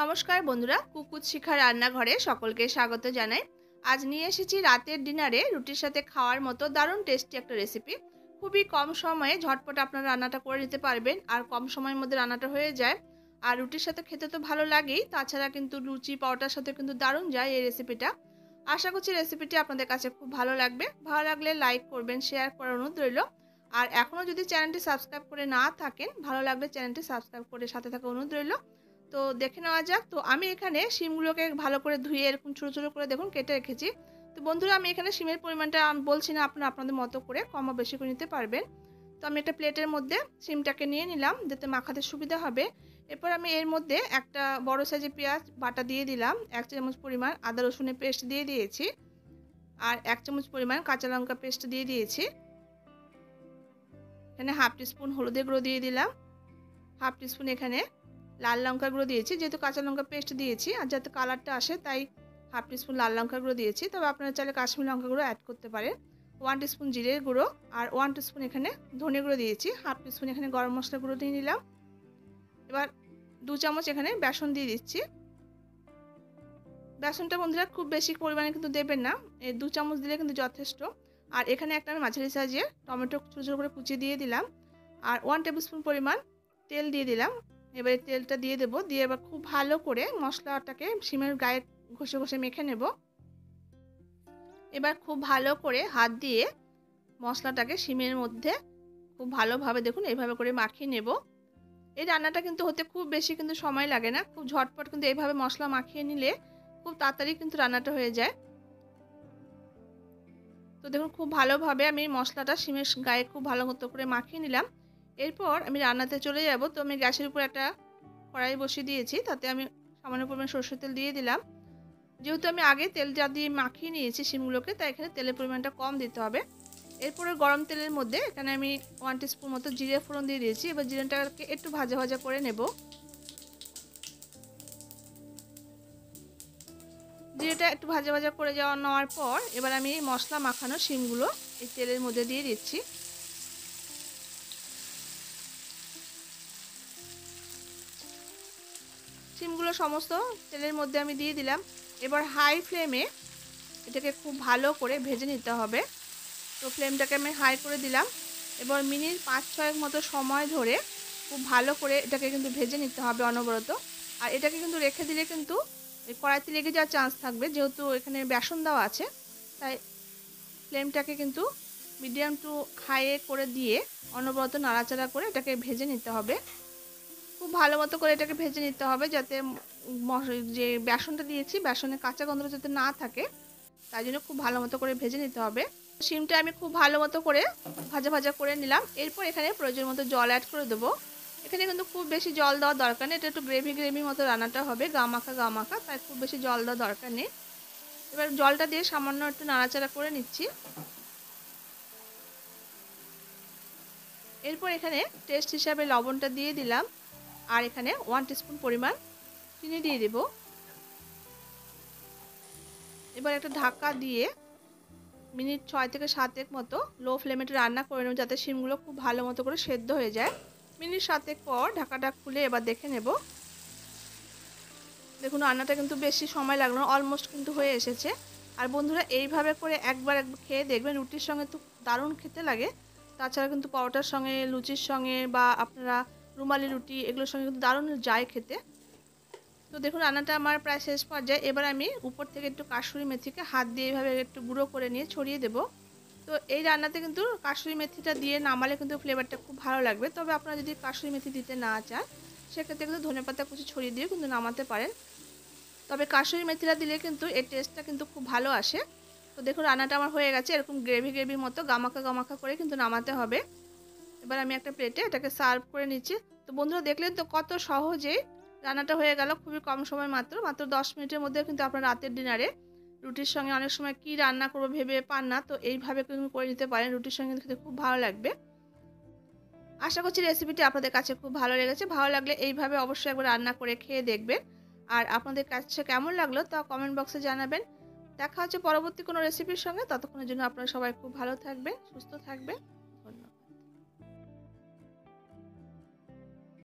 নমস্কার বন্ধুরা, কুকুর শিখা রান্নাঘরে সকলকে স্বাগত জানাই। আজ নিয়ে এসেছি রাতের ডিনারে রুটির সাথে খাওয়ার মতো দারুণ টেস্টি একটা রেসিপি। খুবই কম সময়ে ঝটপট আপনারা রান্নাটা করে নিতে পারবেন, আর কম সময়ের মধ্যে রান্নাটা হয়ে যায়। আর রুটির সাথে খেতে তো ভালো লাগেই, তাছাড়া কিন্তু লুচি পরোটার সাথে কিন্তু দারুণ যায় এই রেসিপিটা। আশা করছি রেসিপিটি আপনাদের কাছে খুব ভালো লাগবে। ভালো লাগলে লাইক করবেন, শেয়ার করার অনুরোধ রইল। আর এখনও যদি চ্যানেলটি সাবস্ক্রাইব করে না থাকেন, ভালো লাগলে চ্যানেলটি সাবস্ক্রাইব করে সাথে থাকা অনুরোধ রইল। তো দেখে নেওয়া যাক। তো আমি এখানে শিমগুলোকে ভালো করে ধুয়ে এরকম ছোটো ছোটো করে দেখুন কেটে রেখেছি। তো বন্ধুরা, আমি এখানে শিমের পরিমাণটা আমি বলছি না, আপনারা আপনাদের মতো করে কম বা বেশি করে নিতে পারবেন। তো আমি একটা প্লেটের মধ্যে শিমটাকে নিয়ে নিলাম যাতে মাখাতে সুবিধা হবে। এরপর আমি এর মধ্যে একটা বড় সাইজের পেঁয়াজ বাটা দিয়ে দিলাম, 1 চামচ পরিমাণ আদা রসুনের পেস্ট দিয়ে দিয়েছি, আর 1 চামচ পরিমাণ কাঁচা লঙ্কা পেস্ট দিয়ে দিয়েছি। এখানে হাফ টিস্পুন হলুদের গুঁড়ো দিয়ে দিলাম, হাফ টিস্পুন এখানে লাল লঙ্কার গুঁড়ো দিয়েছি, যেহেতু কাঁচা লঙ্কা পেস্ট দিয়েছি আর যাতে কালারটা আসে তাই হাফ টিস্পুন লাল লঙ্কার গুঁড়ো দিয়েছি। তবে আপনারা চাইলে কাশ্মীরি লঙ্কা গুঁড়ো অ্যাড করতে পারেন। 1 টিস্পুন জিরের গুঁড়ো আর 1 টিস্পুন এখানে ধনে গুঁড়ো দিয়েছি, হাফ টিস্পুন এখানে গরম মশলা গুঁড়ো দিয়ে নিলাম। এবার 2 চামচ এখানে বেসন দিয়ে দিচ্ছি। বেসনটা বন্ধুরা খুব বেশি পরিমাণে কিন্তু দেবেন না, এই 2 চামচ দিলে কিন্তু যথেষ্ট। আর এখানে একটা আমি মাঝারি সাইজের টমেটো ছোটো ছোটো করে কুচিয়ে দিয়ে দিলাম, আর 1 টেবিল স্পুন পরিমাণ তেল দিয়ে দিলাম। এবারে তেলটা দিয়ে দেবো, দিয়ে এবার খুব ভালো করে মশলাটাকে শিমের গায়ে ঘষে ঘষে মেখে নেব। এবার খুব ভালো করে হাত দিয়ে মশলাটাকে শিমের মধ্যে খুব ভালোভাবে দেখুন এইভাবে করে মাখিয়ে নেব। এই রান্নাটা কিন্তু হতে খুব বেশি কিন্তু সময় লাগে না, খুব ঝটপট কিন্তু এইভাবে মশলা মাখিয়ে নিলে খুব তাড়াতাড়ি কিন্তু রান্নাটা হয়ে যায়। তো দেখুন খুব ভালোভাবে আমি মশলাটা শিমের গায়ে খুব ভালো মতো করে মাখিয়ে নিলাম। এরপর আমি রান্নাতে চলে যাব। তো আমি গ্যাসের উপর একটা কড়াই বসিয়ে দিয়েছি, তাতে আমি সামান্য পরিমাণ সরষের তেল দিয়ে দিলাম। যেহেতু আমি আগে তেলটা দিয়ে মাখিয়ে নিয়েছি শিমগুলোকে, তাই এখানে তেলের পরিমাণটা কম দিতে হবে। এরপরে গরম তেলের মধ্যে এখানে আমি 1 টিস্পুন মতো জিরে ফোড়ন দিয়ে দিয়েছি। এবার জিরেটাকে একটু ভাজা ভাজা করে নেব। জিরেটা একটু ভাজা ভাজা করে নেওয়ার পর এবার আমি মশলা মাখানো শিমগুলো এই তেলের মধ্যে দিয়ে দিচ্ছি। শিমগুলো সমস্ত তেলের মধ্যে আমি দিয়ে দিলাম। এবার হাই ফ্লেমে এটাকে খুব ভালো করে ভেজে নিতে হবে। তো ফ্লেমটাকে আমি হাই করে দিলাম। এবার মিনিট 5-6 মতো সময় ধরে খুব ভালো করে এটাকে কিন্তু ভেজে নিতে হবে অনবরত। আর এটাকে কিন্তু রেখে দিলে কিন্তু কড়াইতে লেগে যাওয়ার চান্স থাকবে, যেহেতু এখানে বেসন দেওয়া আছে। তাই ফ্লেমটাকে কিন্তু মিডিয়াম টু হাইয়ে করে দিয়ে অনবরত নাড়াচাড়া করে এটাকে ভেজে নিতে হবে। খুব ভালো মতো করে এটাকে ভেজে নিতে হবে, যাতে যে বেসনটা দিয়েছি বেসনের কাঁচা গন্ধটা যাতে না থাকে, তাই জন্য খুব ভালো মতো করে ভেজে নিতে হবে। শিমটা আমি খুব ভালো মতো করে ভাজা ভাজা করে নিলাম। এরপর এখানে প্রয়োজন মতো জল অ্যাড করে দেবো। এখানে কিন্তু খুব বেশি জল দেওয়ার দরকার নেই, এটা একটু গ্রেভি গ্রেভি মতো রান্নাটা হবে, গামাখা গামাখা, তাই খুব বেশি জল দেওয়ার দরকার নেই। এবার জলটা দিয়ে সামান্য একটু নাড়াচাড়া করে নিচ্ছি। এরপর এখানে টেস্ট হিসাবে লবণটা দিয়ে দিলাম, আর এখানে 1 টিস্পুন পরিমাণ চিনি দিয়ে দেব। এবার একটা ঢাকা দিয়ে মিনিট 6 থেকে 7 মতো লো ফ্লেমে রান্না করে নেব, যাতে শিমগুলো খুব ভালো মতো করে সেদ্ধ হয়ে যায়। মিনিট 7 পর ঢাকাটা খুলে এবার দেখে নেব। দেখুন রান্নাটা কিন্তু বেশি সময় লাগলো না, অলমোস্ট কিন্তু হয়ে এসেছে। আর বন্ধুরা, এইভাবে করে একবার খেয়ে দেখবেন, রুটির সঙ্গে তো দারুণ খেতে লাগে। তাছাড়া কিন্তু পরোটার সঙ্গে, লুচির সঙ্গে, বা আপনারা রুমালি রুটি এগুলোর সঙ্গে কিন্তু দারুণ যায় খেতে। তো দেখুন রান্নাটা আমার প্রায় শেষ পর্যায়ে। এবার আমি উপর থেকে একটু কাসুরি মেথিকে হাত দিয়ে এইভাবে একটু গুঁড়ো করে নিয়ে ছড়িয়ে দেব। তো এই রান্নাতে কিন্তু কাসুরি মেথিটা দিয়ে নামালে কিন্তু ফ্লেভারটা খুব ভালো লাগবে। তবে আপনারা যদি কাসুরি মেথি দিতে না চান, সেক্ষেত্রে কিন্তু ধনেপাতা কুচি ছড়িয়ে দিয়ে কিন্তু নামাতে পারেন। তবে কাসুরি মেথিটা দিলে কিন্তু এর টেস্টটা কিন্তু খুব ভালো আসে। তো দেখুন রান্নাটা আমার হয়ে গেছে, এরকম গ্রেভি গ্রেভির মতো গামাখা গামাখা করে কিন্তু নামাতে হবে। এবার আমি একটা প্লেটে এটাকে সার্ভ করে নিচ্ছি। তো বন্ধুরা, দেখলেন তো কত সহজেই রান্নাটা হয়ে গেল, খুবই কম সময়, মাত্র 10 মিনিটের মধ্যে কিন্তু আপনার রাতের ডিনারে রুটির সঙ্গে অনেক সময় কি রান্না করবো ভেবে পান না, তো এইভাবে কিন্তু করে নিতে পারেন, রুটির সঙ্গে খেতে খুব ভালো লাগবে। আশা করছি রেসিপিটি আপনাদের কাছে খুব ভালো লেগেছে। ভালো লাগলে এইভাবে অবশ্যই একবার রান্না করে খেয়ে দেখবেন। আর আপনাদের কাছে কেমন লাগলো তা কমেন্ট বক্সে জানাবেন। দেখা হচ্ছে পরবর্তী কোনো রেসিপির সঙ্গে। ততক্ষণের জন্য আপনারা সবাই খুব ভালো থাকবেন, সুস্থ থাকবেন।